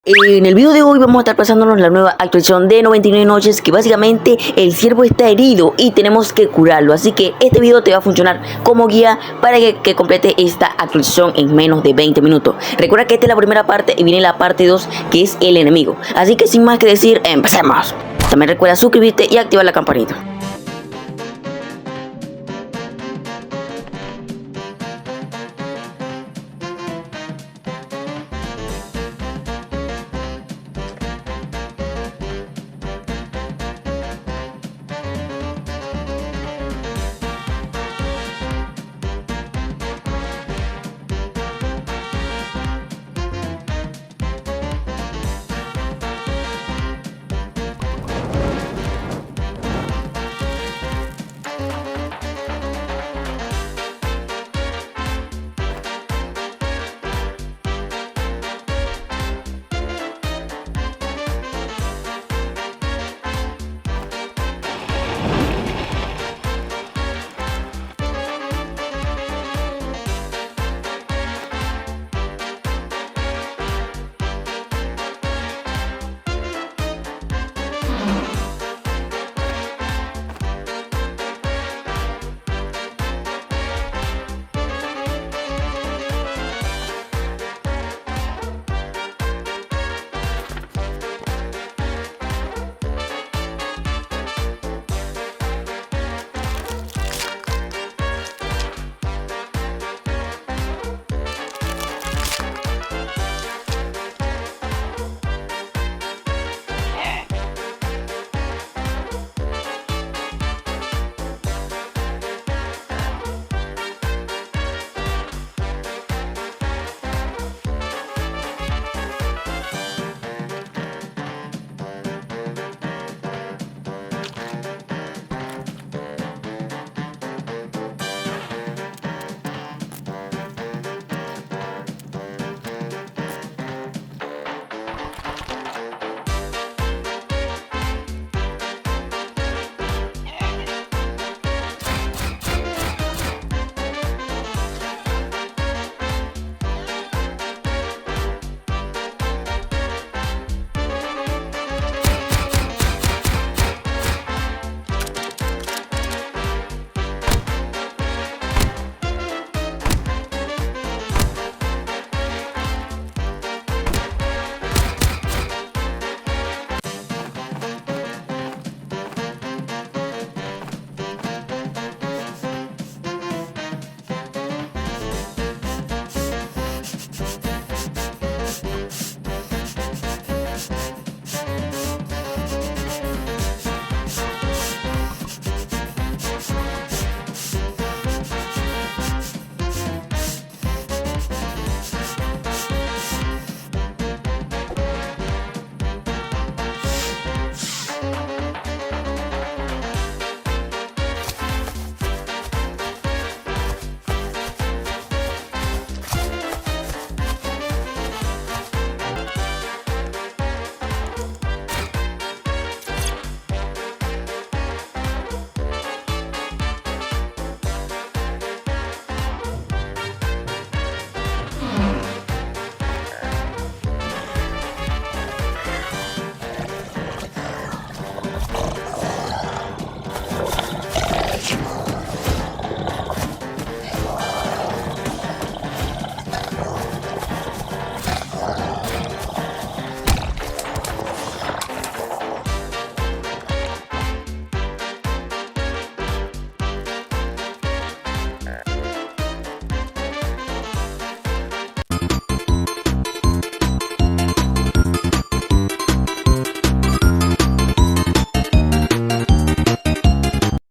En el video de hoy vamos a estar pasándonos la nueva actualización de 99 noches, que básicamente el ciervo está herido y tenemos que curarlo. Así que este video te va a funcionar como guía para que complete esta actualización en menos de 20 minutos. Recuerda que esta es la primera parte y viene la parte 2, que es el enemigo. Así que sin más que decir, empecemos. También recuerda suscribirte y activar la campanita.